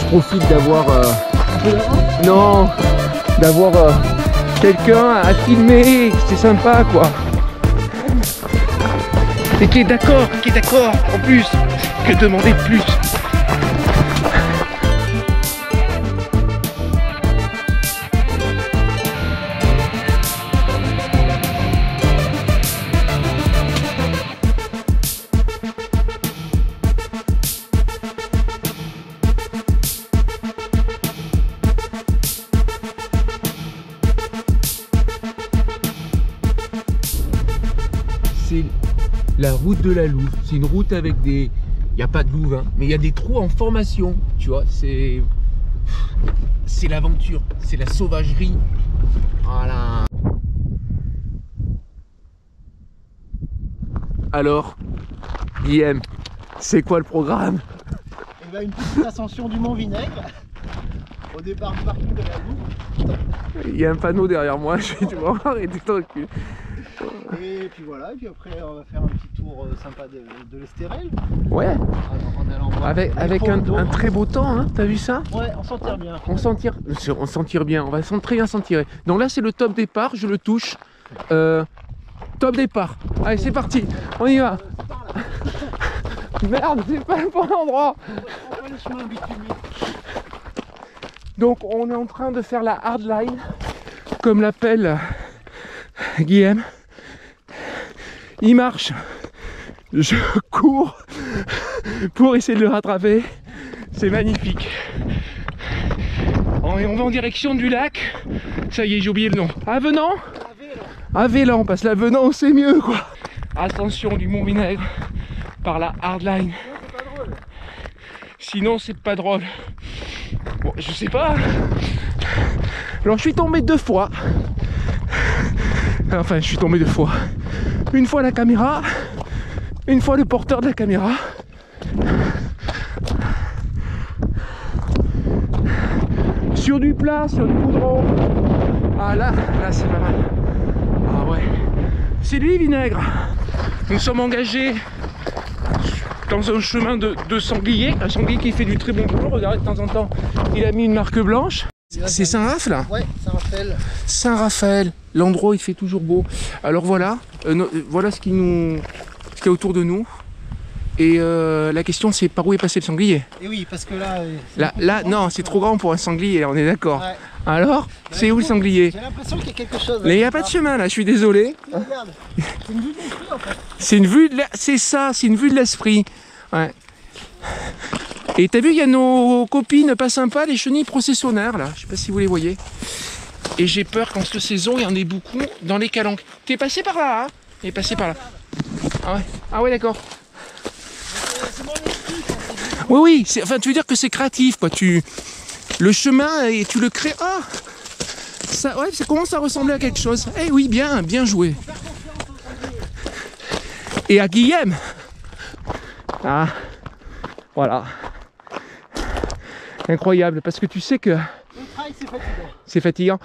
profite d'avoir non, d'avoir quelqu'un à filmer, c'est sympa quoi. Et qui est d'accord, en plus, que demander de plus. C'est la route de la Louve. C'est une route avec des... Il n'y a pas de louve, hein, mais il y a des trous en formation. Tu vois, c'est l'aventure, c'est la sauvagerie. Voilà. Alors, Guillaume, c'est quoi le programme? Et ben, une petite ascension du Mont Vinaigre. Au départ du parking de la Louve. Il y a un panneau derrière moi, je vais devoir arrêter de reculer. Et puis voilà, et puis après on va faire un petit tour sympa de l'Estérel. Ouais. En allant voir Avec un très beau temps, hein, t'as vu ça? Ouais, on s'en tire bien. On s'en tire bien, on va très bien s'en tirer. Donc là c'est le top départ, je le touche. Top départ. Allez c'est parti, on y va. Merde, c'est pas le bon endroit. On va le chemin bitumier. Donc on est en train de faire la hardline, comme l'appelle Guillaume. Il marche, je cours pour essayer de le rattraper. C'est magnifique. Et on va en direction du lac. Ça y est, j'ai oublié le nom. Avenant. Avélan, parce que l'Avenant c'est mieux quoi. Ascension du Mont Vinaigre par la hardline. Sinon c'est pas drôle. Bon, je sais pas. Alors je suis tombé 2 fois. Enfin, je suis tombé 2 fois. Une fois la caméra, une fois le porteur de la caméra. Sur du plat, sur du goudron. Ah là c'est pas mal. Ah ouais. C'est lui Vinaigre. Nous sommes engagés dans un chemin de sanglier. Un sanglier qui fait du très bon boulot. Regardez de temps en temps, il a mis une marque blanche. C'est Saint-Raph là? Ouais, Saint-Raphaël. Saint-Raphaël, l'endroit il fait toujours beau. Alors voilà, voilà ce qui est autour de nous. Et la question c'est par où est passé le sanglier? Et oui, parce que là non, c'est trop grand pour un sanglier, on est d'accord. Ouais. Alors, c'est où le sanglier? J'ai l'impression qu'il y a quelque chose. Mais il n'y a pas de chemin là, je suis désolé. Mais regarde, c'est une vue de l'esprit en fait. C'est une vue de c'est ça, c'est une vue de l'esprit. Ouais. Et t'as vu, il y a nos copines pas sympas, les chenilles processionnaires là, je sais pas si vous les voyez. Et j'ai peur qu'en cette saison, il y en ait beaucoup dans les calanques. T'es passé par là, hein? Il est passé par là. Ah ouais d'accord. C'est mon esprit. Oui, enfin tu veux dire que c'est créatif quoi, le chemin et tu le crées. Ah ça, ouais, ça commence à ressembler à quelque chose. Eh oui, bien joué. Et à Guillaume. Ah, voilà. Incroyable, parce que tu sais que... Le trail, c'est fatigant. C'est fatigant.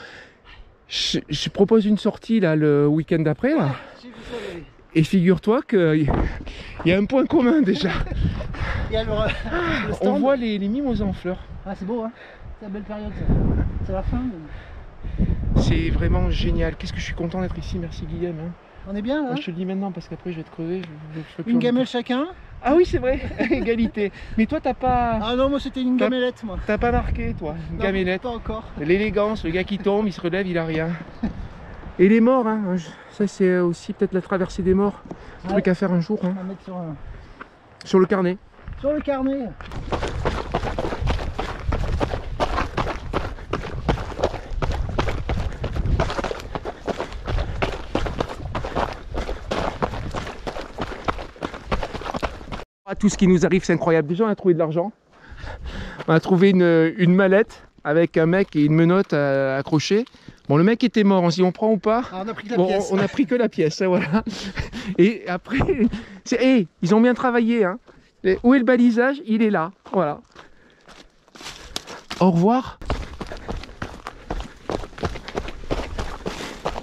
Je propose une sortie là le week-end d'après là. J'ai vu ça, oui. Et figure-toi qu'il y a un point commun déjà. Il y a le stand. On voit les mimosas en fleurs. Ah, c'est beau, hein. C'est la belle période, ça. C'est la fin. C'est vraiment génial. Qu'est-ce que je suis content d'être ici. Merci Guillaume. Hein. On est bien là. Moi, je te le dis maintenant parce qu'après je vais te crever. Une gamelle chacun. Ah oui, c'est vrai. Égalité. Mais toi, t'as pas... Ah non, moi c'était une gamellette, moi. T'as pas marqué, toi. Une gamellette. Pas encore. L'élégance, le gars qui tombe, il se relève, il a rien. Et les morts, hein. Ça c'est aussi peut-être la traversée des morts. Un truc à faire un jour. Hein. On va mettre Sur le carnet. Sur le carnet. Tout ce qui nous arrive, c'est incroyable. Déjà, on a trouvé de l'argent. On a trouvé une mallette avec un mec et une menotte accrochée. Bon, le mec était mort. On s'est dit, on prend ou pas? Ah, on a pris que la pièce. On a pris que la pièce, hein, voilà. Et après, hey, ils ont bien travaillé. Hein. Où est le balisage? Il est là. Voilà. Au revoir.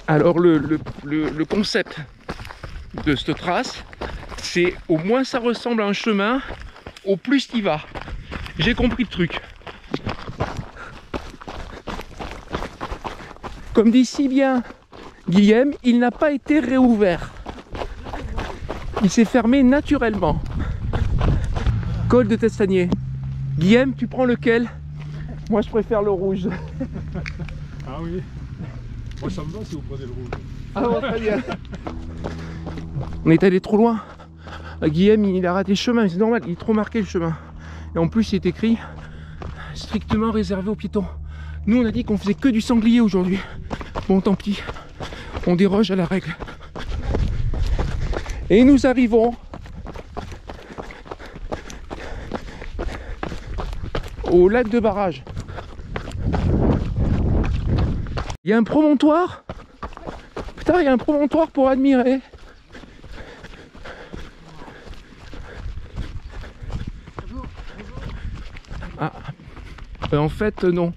Alors, le concept de cette trace, c'est au moins ça ressemble à un chemin, au plus tu vas. J'ai compris le truc. Comme dit si bien Guillaume, il n'a pas été réouvert. Il s'est fermé naturellement. Col de Testanier. Guillaume, tu prends lequel? Moi, je préfère le rouge. Ah oui. Moi, ça me va si vous prenez le rouge. Ah bon, très bien. On est allé trop loin. Guillaume, il a raté le chemin, mais c'est normal, il est trop marqué le chemin. Et en plus, il est écrit strictement réservé aux piétons. Nous, on a dit qu'on faisait que du sanglier aujourd'hui. Bon, tant pis. On déroge à la règle. Et nous arrivons au lac de barrage. Il y a un promontoire. Putain, il y a un promontoire pour admirer. Ah, en fait, non.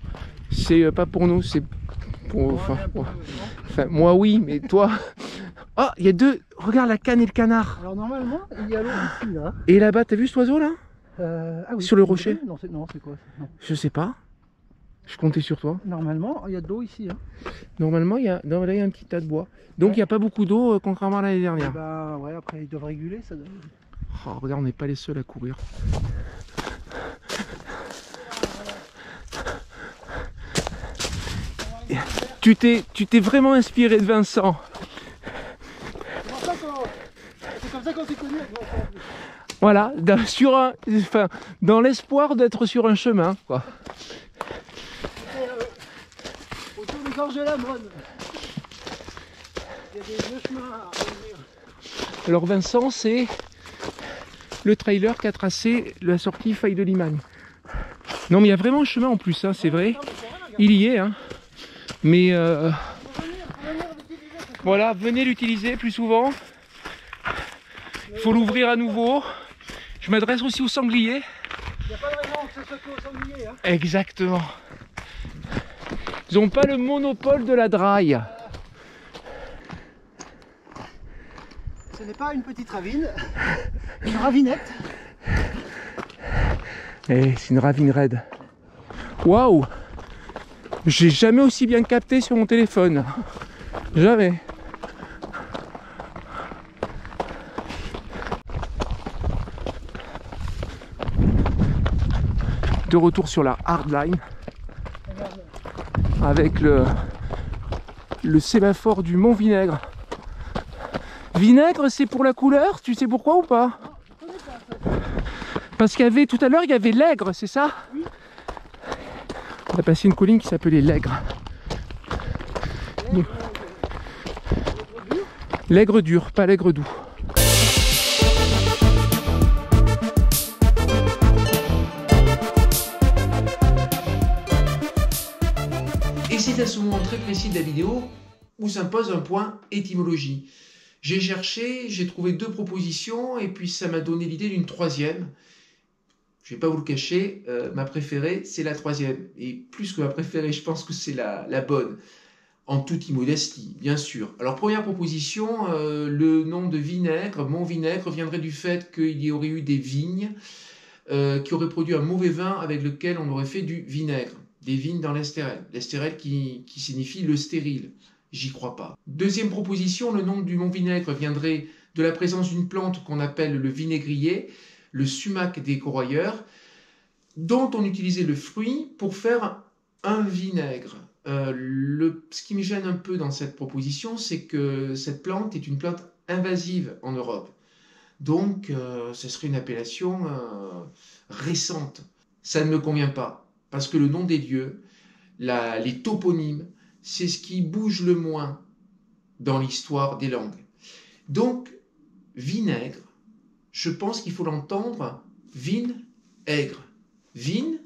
C'est pas pour nous, c'est pour. Enfin, moi, oui, mais toi. Oh, il y a deux. Regarde la canne et le canard. Alors normalement, il y a l'eau ici, là. Et là-bas, t'as vu cet oiseau là? Ah oui, sur le rocher? Non, c'est quoi? Non. Je sais pas. Je comptais sur toi. Normalement, il y a de l'eau ici. Hein. Normalement, il y a... Non, là, il y a un petit tas de bois. Donc, il n'y a pas beaucoup d'eau, contrairement à l'année dernière. Bah ouais, après, ils doivent réguler, ça doit... Oh, regarde, on n'est pas les seuls à courir. Tu t'es vraiment inspiré de Vincent. C'est comme ça qu'on s'est connus. Voilà, dans l'espoir d'être sur un chemin, quoi. Autour des gorges de la Monne. Il y a des vieux chemins à revenir. Alors Vincent, c'est le trailer qui a tracé la sortie Faille de Limagne. Non mais il y a vraiment un chemin en plus, hein, c'est vrai. Il y est, hein. Mais voilà, venez l'utiliser plus souvent. Il faut l'ouvrir à nouveau. Je m'adresse aussi aux sangliers. Il n'y a pas de raison que ce soit que aux sangliers. Hein. Exactement. Ils n'ont pas le monopole de la draille. Ce n'est pas une petite ravine, une ravinette. Eh, c'est une ravine raide. Waouh! J'ai jamais aussi bien capté sur mon téléphone. Jamais. De retour sur la hardline avec le sémaphore du Mont Vinaigre. Vinaigre, c'est pour la couleur, tu sais pourquoi ou pas? Parce qu'il y avait tout à l'heure, il y avait l'aigre, c'est ça? Oui. On a passé une colline qui s'appelait l'aigre. L'aigre dur, pas l'aigre doux. Et c'est à ce moment très précis de la vidéo où s'impose un point étymologie. J'ai cherché, j'ai trouvé 2 propositions et puis ça m'a donné l'idée d'une 3e. Je ne vais pas vous le cacher, ma préférée c'est la 3e. Et plus que ma préférée, je pense que c'est la bonne. En toute immodestie, bien sûr. Alors première proposition, le nom de Vinaigre, Mont Vinaigre, viendrait du fait qu'il y aurait eu des vignes qui auraient produit un mauvais vin avec lequel on aurait fait du vinaigre. Des vignes dans l'Estérel. L'Estérel qui signifie le stérile. J'y crois pas. Deuxième proposition, le nom du Mont Vinaigre viendrait de la présence d'une plante qu'on appelle le vinaigrier, le sumac des corroyeurs, dont on utilisait le fruit pour faire un vinaigre. Ce qui me gêne un peu dans cette proposition, c'est que cette plante est une plante invasive en Europe. Donc, ce serait une appellation récente. Ça ne me convient pas, parce que le nom des lieux, les toponymes, c'est ce qui bouge le moins dans l'histoire des langues. Donc, vinaigre, je pense qu'il faut l'entendre vin-aigre. Vin,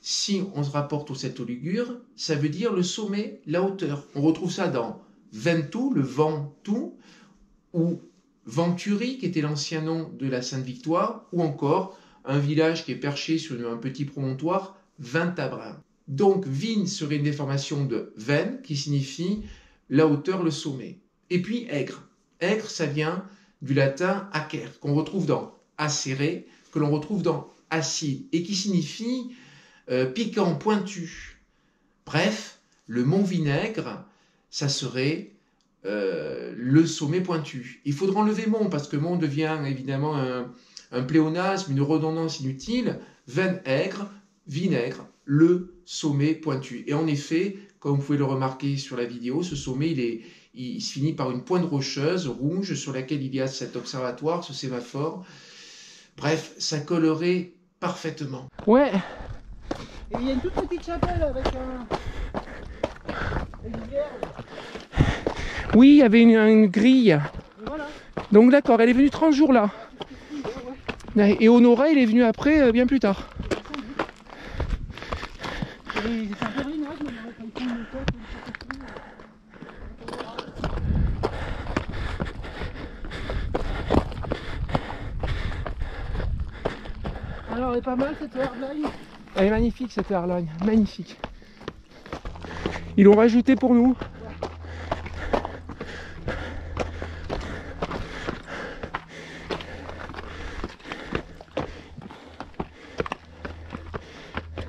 si on se rapporte au Celto ligure, ça veut dire le sommet, la hauteur. On retrouve ça dans Ventoux, le Ventoux, ou Venturi, qui était l'ancien nom de la Sainte-Victoire, ou encore un village qui est perché sur un petit promontoire, Ventabrin. Donc, Vin serait une déformation de Ven, qui signifie la hauteur, le sommet. Et puis, aigre. Aigre, ça vient du latin acer, qu'on retrouve dans acéré, que l'on retrouve dans acide, et qui signifie piquant, pointu. Bref, le mont Vinaigre, ça serait le sommet pointu. Il faudra enlever mont, parce que mont devient évidemment un pléonasme, une redondance inutile. Vinaigre, le sommet pointu. Et en effet, comme vous pouvez le remarquer sur la vidéo, ce sommet, il se finit par une pointe rocheuse rouge sur laquelle il y a cet observatoire, ce sémaphore. Bref, ça collerait parfaitement. Ouais. Et il y a une toute petite chapelle avec une rivière. Oui, il y avait une grille. Et voilà. Donc d'accord, elle est venue 30 jours là. Et Honora, il est venu après, bien plus tard. Et c'est un pèlerinage, mais on aurait pas eu le temps. Alors, elle est pas mal cette hardline. Elle est magnifique cette airline, magnifique. Ils l'ont rajouté pour nous.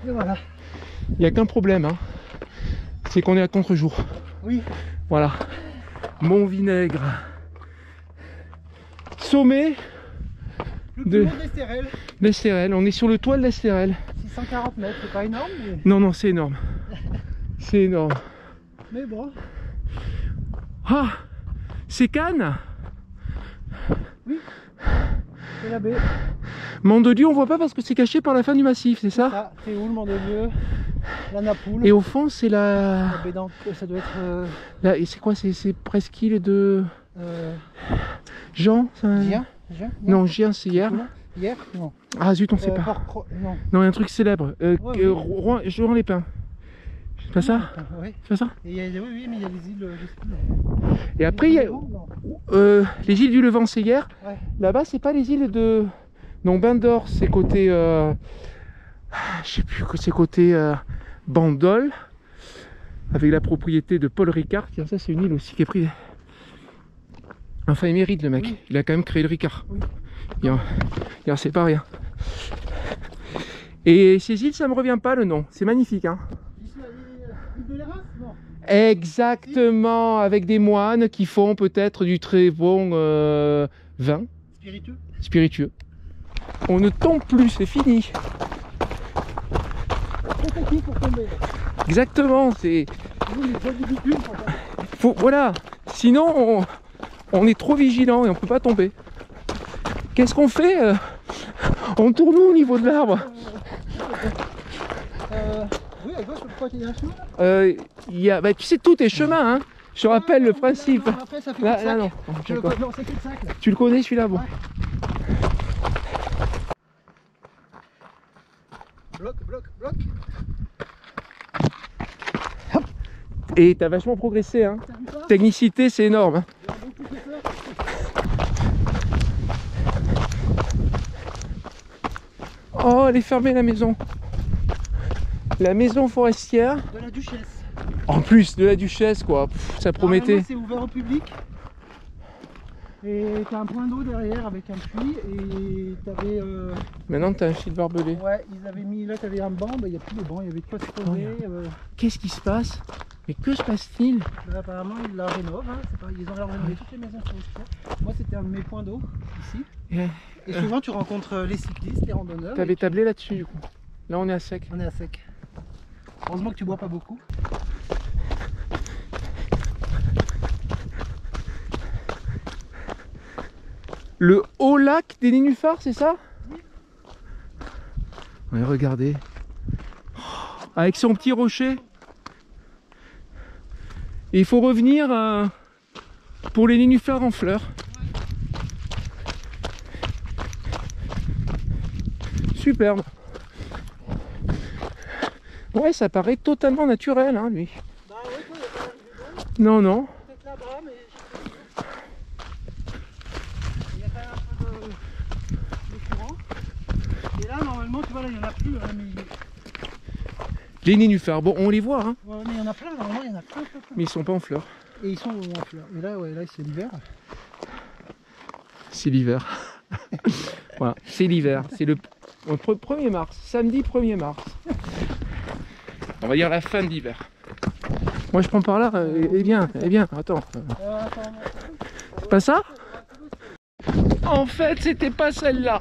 Et voilà. Il n'y a qu'un problème, hein. C'est qu'on est à contre-jour. Oui. Voilà. Mont Vinaigre. Sommet Le de plus haut d'Estérel. l'Estérel. On est sur le toit de l'Estérel. 640 mètres, c'est pas énorme, mais, Non, non, c'est énorme. C'est énorme. mais bon. Ah, c'est Cannes. C'est la baie. Mandelieu, on voit pas parce que c'est caché par la fin du massif, c'est ça? Ça, c'est où le Mandelieu? La Napoule. Et au fond, c'est La la... baie d'Ant- ça doit être. et c'est quoi? C'est presqu'île de... Jean ça... Gien? Non, Gien, c'est hier. Hier? Non. Ah zut, on sait pas. Non. Non, il y a un truc célèbre. Ouais, oui. Rouen-les-Pins. C'est pas ça? Oui. C'est pas ça? Et il y a, oui, mais il y a les îles, je sais plus. Et après, il y a... Non. les îles du Levant, c'est hier. Ouais. Là-bas, c'est pas les îles de... Non, Bain d'Or, c'est côté... je sais plus, c'est côté Bandol, avec la propriété de Paul Ricard. Tiens, ça, c'est une île aussi qui est prise... Enfin, il mérite, le mec. Oui. Il a quand même créé le Ricard. Oui. Il en sait pas rien. Et ces îles, ça me revient pas le nom. C'est magnifique, hein. L'île de l'Érins? Non. Exactement, avec des moines qui font peut-être du très bon vin Spiritueux? spiritueux. On ne tombe plus, c'est fini. Trop technique pour tomber. Exactement, c'est... Nous, les fois du bitume, Voilà, sinon on est trop vigilant et on peut pas tomber. Qu'est-ce qu'on fait? On tourne où au niveau de l'arbre? oui, à gauche, je crois qu'il y a un chemin là. Bah, tu sais, tout est chemin, hein. Je te rappelle le principe. Là, non, après, ça fait Là, cul-de-sac. non, Non, c'est cul-de-sac là. tu le connais celui-là, bon. Ouais. Bloc. Et t'as vachement progressé, hein. T'as vu ça? Technicité, c'est énorme, hein. J'ai un bon coup de peur. Oh, elle est fermée la maison. La maison forestière. De la Duchesse. En plus de la Duchesse, quoi. Pff, ça promettait. Normalement, c'est ouvert au public. Et t'as un point d'eau derrière avec un puits. Et t'avais. Maintenant, t'as un fil barbelé. Ouais, ils avaient mis. Là, t'avais un banc. Bah, il n'y a plus de banc. Il y avait de quoi se poser. Qu'est-ce qui se passe? Mais que se passe-t-il? Là, apparemment, ils la rénovent. Hein. Ils ont rénové toutes les maisons forestières. Moi, c'était un de mes points d'eau ici. Et souvent, tu rencontres les cyclistes, les randonneurs. T'avais tablé là-dessus, du coup. Là, on est à sec. On est à sec. Heureusement que tu bois pas beaucoup. Le haut lac des nénuphars, c'est ça? Ouais, regardez. Avec son petit rocher. Et il faut revenir pour les nénuphars en fleurs. Superbe. Ouais, ça paraît totalement naturel, hein, lui. Bah ouais, toi, il y a pas du bon. Non, non. Peut-être là-bas, mais je sais pas. Il y a quand même un peu de courant. Et là, normalement, tu vois, là, il y en a plus. Hein, mais... Les nénuphars, bon, on les voit, hein, Ouais, mais il y en a plein, normalement, il y en a plein. mais ils sont pas en fleurs. Et ils sont en fleurs. Et là, ouais, là, c'est l'hiver. C'est l'hiver. Voilà, c'est l'hiver. C'est le 1er mars, samedi 1er mars. On va dire la fin de l'hiver. Moi je prends par là, et bien, attends. Attends. C'est pas ça? En fait, c'était pas celle-là.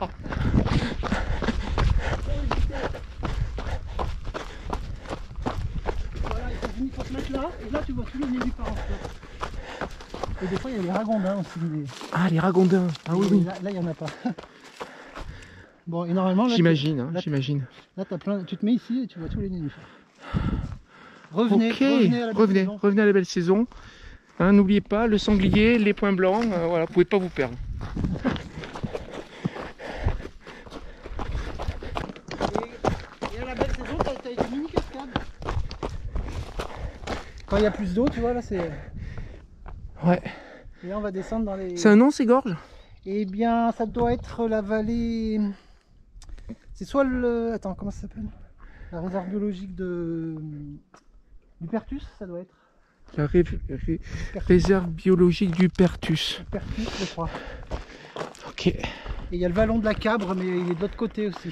Voilà, il faut se mettre là, et là tu vois tous les nénuphars. Et des fois il y a les ragondins aussi. Ah, les ragondins. Ah oui, oui. Là il n'y en a pas. Bon, et normalement là. J'imagine, hein, j'imagine. Là t'as plein. Tu te mets ici et tu vois tous les nénuphars. Revenez, Ok, revenez à la belle saison. Hein, n'oubliez pas, le sanglier, les points blancs, voilà, vous pouvez pas vous perdre. Et à la belle saison, t'as une mini cascade. Quand il y a plus d'eau, tu vois, là c'est... Ouais. Et là on va descendre dans les... C'est un nom ces gorges? Eh bien, ça doit être la vallée... C'est soit le... Attends, comment ça s'appelle? La réserve biologique de... du Pertus, ça doit être. La réserve biologique du Pertus. Pertus, je crois. Ok. Et il y a le vallon de la Cabre, mais il est de l'autre côté aussi.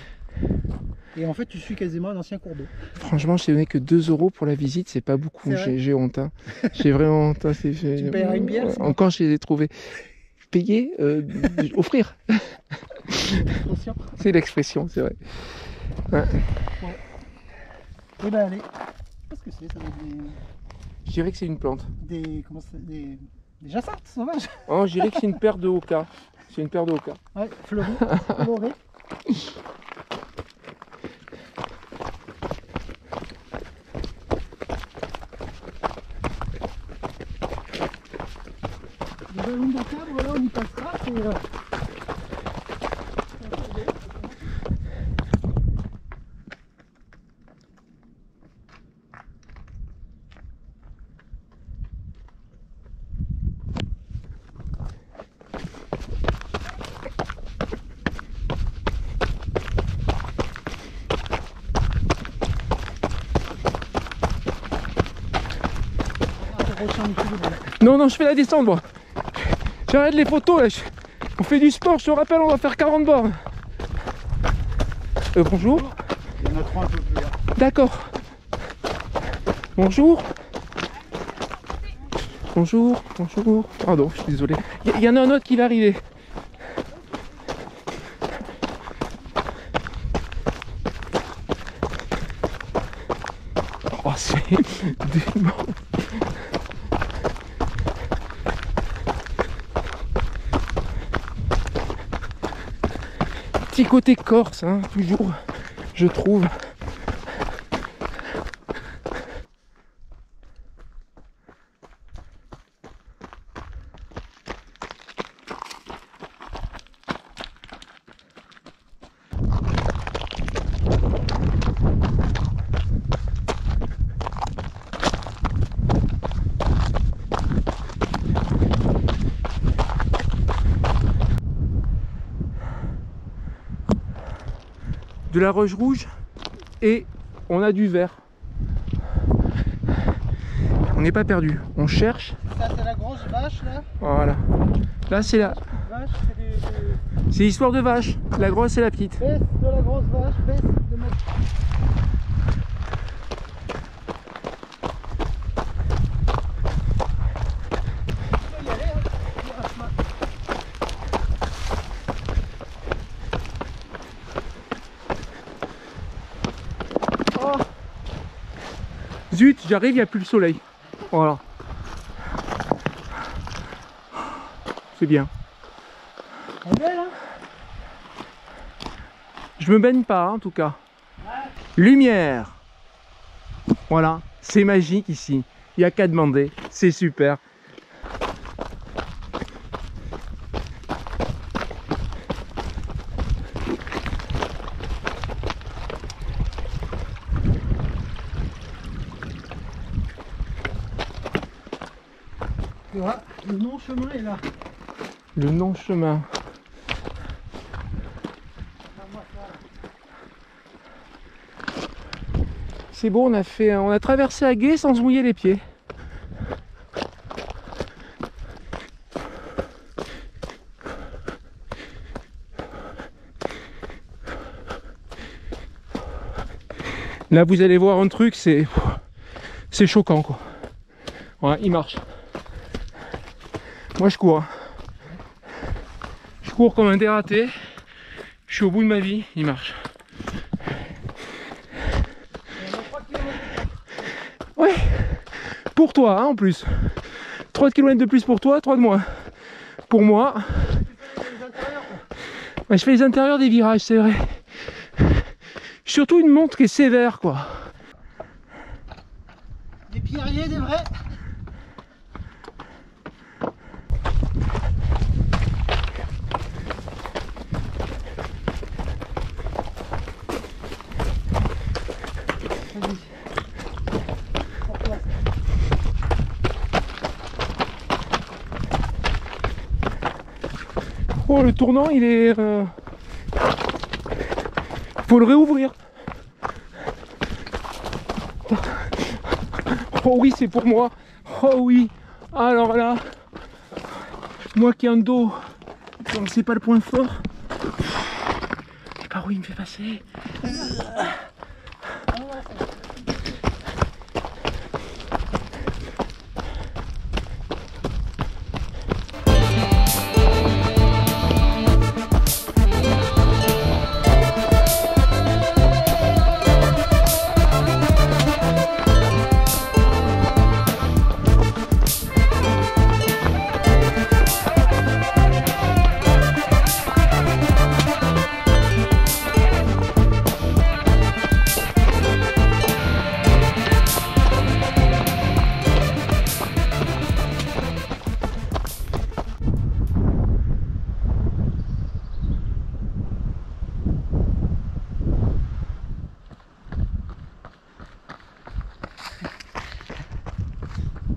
Et en fait, tu suis quasiment un ancien cours d'eau. Franchement, je t'ai donné que 2 € pour la visite, c'est pas beaucoup. J'ai honte. Hein. J'ai vraiment honte. Hein. Tu payeras une bière? Encore, je les ai trouvés. Payer, offrir. C'est l'expression, c'est vrai. Ouais. Et ben allez. Qu'est-ce que c'est? Ça va être Je dirais que c'est une plante. comment ça, des jacinthes sauvages. Oh, je dirais que c'est une paire de hoka. C'est une paire de hoka. Ouais, fleuri, coloré. Le ballon de la Cabre, là on y passera. Non, non, je fais la descente, moi. J'arrête les photos, là. On fait du sport, je te rappelle, on va faire 40 bornes. Bonjour. Il y en a 3 un peu plus là. D'accord. Bonjour. Bonjour, bonjour. Pardon, je suis désolé. Il y en a un autre qui va arriver. Oh, c'est dément. Petit côté corse, hein, toujours, je trouve. De la roche rouge et on a du vert. On n'est pas perdu, on cherche. Ça c'est la grosse vache là. Voilà. Là c'est la... Vache, c'est l'histoire de vache. La grosse et la petite. baisse de la grosse vache, baisse de notre... Zut, j'arrive, il n'y a plus le soleil. Voilà. C'est bien. Elle est belle, hein? Je me baigne pas, hein, en tout cas. Lumière. Voilà, c'est magique ici. Il n'y a qu'à demander. C'est super. Voilà, le non-chemin est là. Le non-chemin. C'est bon, on a traversé à gué sans se mouiller les pieds. Là, vous allez voir un truc, c'est choquant, quoi. Ouais, il marche. Moi je cours. Hein. Je cours comme un dératé. Je suis au bout de ma vie, il marche. Ouais, pour toi hein, en plus. 3 km de plus pour toi, 3 de moins. Pour moi. Ouais, je fais les intérieurs des virages, c'est vrai. Surtout une montre qui est sévère quoi. Des pierriers, des vrais. Oh le tournant il est... Faut le réouvrir. Oh oui c'est pour moi. Oh oui. Alors là, moi qui ai un dos, c'est pas le point fort. Et par où il me fait passer.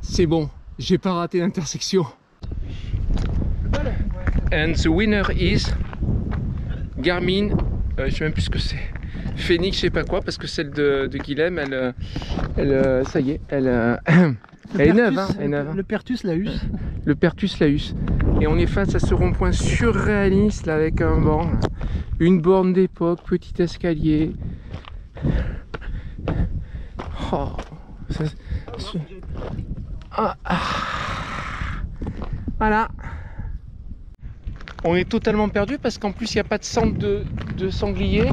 C'est bon, j'ai pas raté l'intersection. And the winner is Garmin, je sais même plus ce que c'est. Phoenix, je sais pas quoi, parce que celle de Guilhem, elle ça y est, elle est neuve. Hein, elle est neuve. Le Pertus Laus. Le Pertus Laus. Et on est face à ce rond-point surréaliste là, avec un banc, une borne d'époque, petit escalier. Oh, Voilà. On est totalement perdu parce qu'en plus il n'y a pas de centre de sanglier.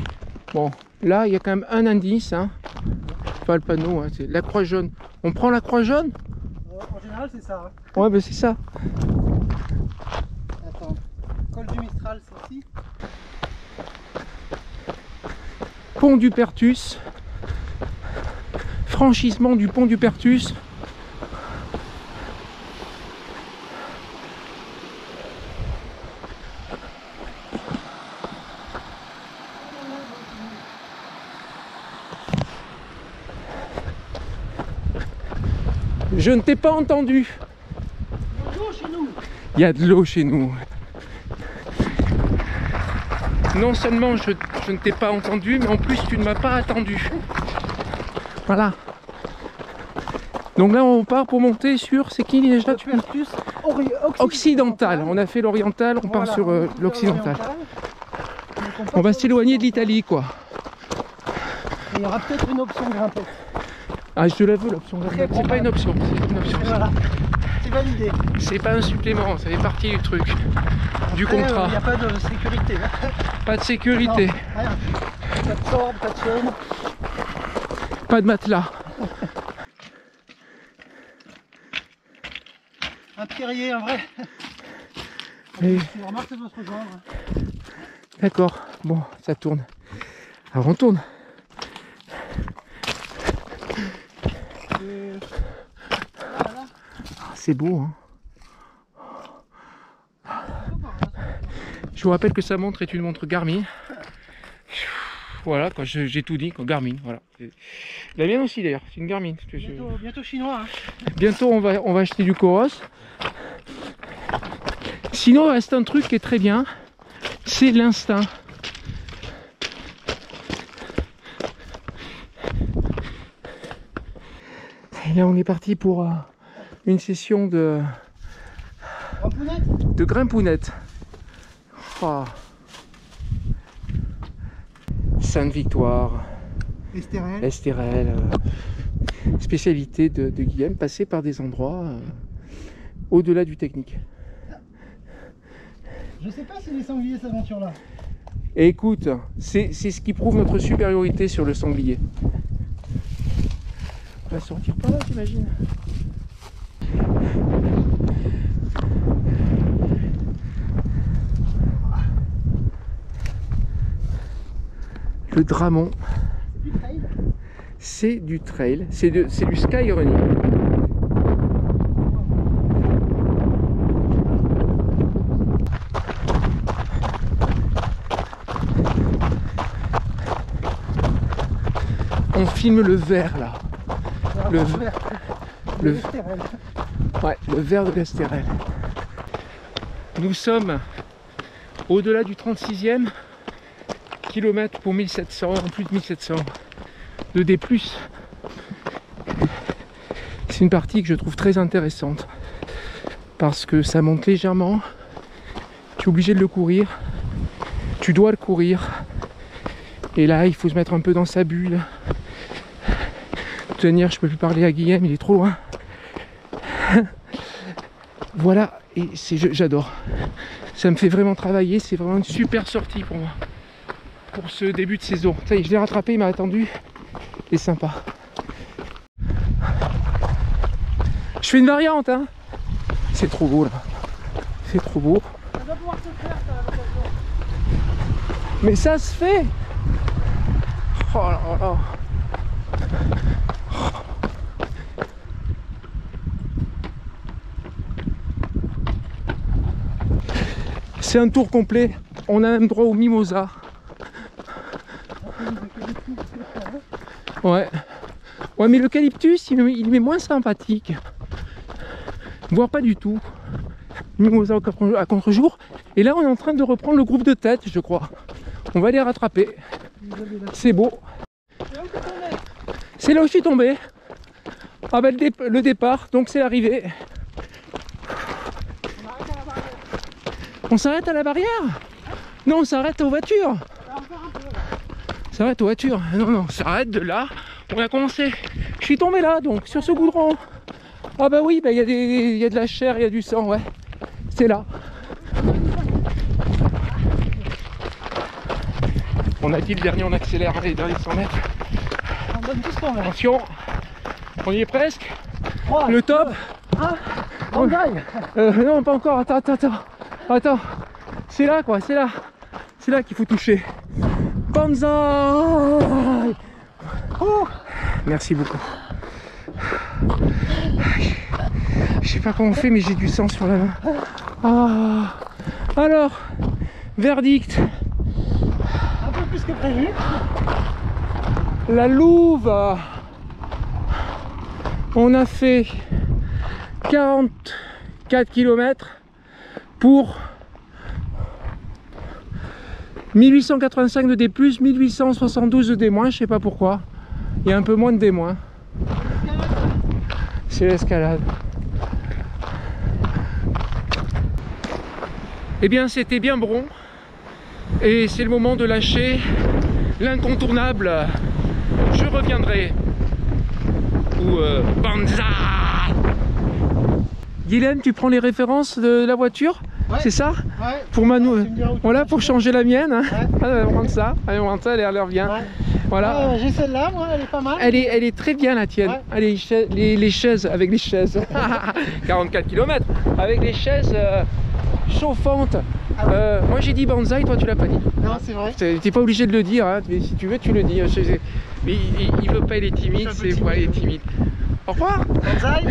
Bon, là il y a quand même un indice. Hein. Pas le panneau, hein, c'est la croix jaune. On prend la croix jaune? En général c'est ça. Hein. Ouais, ben c'est ça. Attends, col du Mistral c'est ici. Pont du Pertus. Franchissement du pont du Pertus. Je ne t'ai pas entendu. Il y a de l'eau chez nous. Non seulement je ne t'ai pas entendu, mais en plus tu ne m'as pas attendu. Voilà. Donc là on part pour monter sur, c'est qui déjà? Occidental. On a fait l'oriental, on part sur l'occidental. On va s'éloigner de l'Italie quoi. Il y aura peut-être une option grimpette. Ah je la veux l'option grimpette, c'est pas une option, c'est une option. Voilà, c'est validé. C'est pas un supplément, ça fait partie du truc, du contrat. Il n'y a pas de sécurité. Pas de sécurité. Non, rien. Pas de corde, pas de chaîne. Pas de matelas. Un pierrier, un vrai. Et... Tu remarques, ça doit se rejoindre. D'accord, bon, ça tourne. Alors on tourne. C'est beau, hein. Je vous rappelle que sa montre est une montre Garmin. Voilà, quand j'ai tout dit, Garmin, voilà. La mienne aussi d'ailleurs, c'est une Garmin. Bientôt chinois. Hein. Bientôt on va acheter du Coros. Sinon il reste un truc qui est très bien, c'est l'instinct. Et là on est parti pour une session de grimpounette. Oh. Sainte-Victoire, Estérel. Estérel, spécialité de Guillaume, passer par des endroits au-delà du technique. Je sais pas si les sangliers s'aventurent là. Et écoute, c'est ce qui prouve notre supériorité sur le sanglier. On va sortir par là, j'imagine. Le Dramont. C'est du trail. C'est du skyrunning. On filme le vert là. Le vert de l'Estérel. Nous sommes au-delà du 36e kilomètre pour 1700, en plus de 1700 de D+. C'est une partie que je trouve très intéressante parce que ça monte légèrement. Tu es obligé de le courir. Tu dois le courir. Et là, il faut se mettre un peu dans sa bulle. Tenir, je peux plus parler à Guillaume, il est trop loin. Voilà, et j'adore. Ça me fait vraiment travailler, c'est vraiment une super sortie pour moi. Pour ce début de saison. Ça y est, je l'ai rattrapé, il m'a attendu. C'est sympa. Je fais une variante, hein. C'est trop beau là. C'est trop beau. Ça va pouvoir se faire, ça, à l'occasion. Mais ça se fait. Oh là là. C'est un tour complet. On a même droit au mimosa. Ouais. Ouais, mais l'eucalyptus, il m'est moins sympathique. Voire pas du tout. Mimosa à contre-jour. Et là, on est en train de reprendre le groupe de tête, je crois. On va les rattraper. C'est beau. C'est là où je suis tombé. Ah ben le départ, donc c'est l'arrivée. On s'arrête à la barrière? Non, on s'arrête aux voitures. On s'arrête aux voitures. Non, non, on s'arrête de là. On a commencé. Je suis tombé là, donc, sur ce goudron. Ah bah oui, bah, y a de la chair, il y a du sang, ouais. C'est là. On a dit le dernier, on accélère les derniers 100 mètres. On donne tout ce qu'on veut. Attention, on y est presque. Le top. Non, pas encore. Attends. C'est là quoi, c'est là. C'est là qu'il faut toucher. Banzai. Oh. Merci beaucoup. Je sais pas comment on fait, mais j'ai du sang sur la main. Ah. Alors, verdict. Un peu plus que prévu. La Louve. On a fait 44 km pour 1885 de D+, 1872 de D-, je sais pas pourquoi. Il y a un peu moins de D-. C'est l'escalade. Eh bien, c'était bien bon. Et c'est le moment de lâcher l'incontournable. Je reviendrai. Ou Banzai. Guilhem, tu prends les références de la voiture, ouais. C'est ça? Ouais. Pour voilà, pour changer la mienne. Hein. Ouais. Allez, on va prendre ça. Allez, on va prendre ça, elle a l'air bien. Ouais. Voilà. J'ai celle-là, moi, elle est pas mal. Elle est très bien la tienne. Ouais. Allez, les chaises, avec les chaises. 44 km, avec les chaises chauffantes. Ah oui. Moi j'ai dit Banzai, toi tu l'as pas dit. Non, c'est vrai. T'es pas obligé de le dire, hein. Mais si tu veux, tu le dis. Mais il veut pas, il est timide, c'est moi, il est timide. Au revoir. Banzai.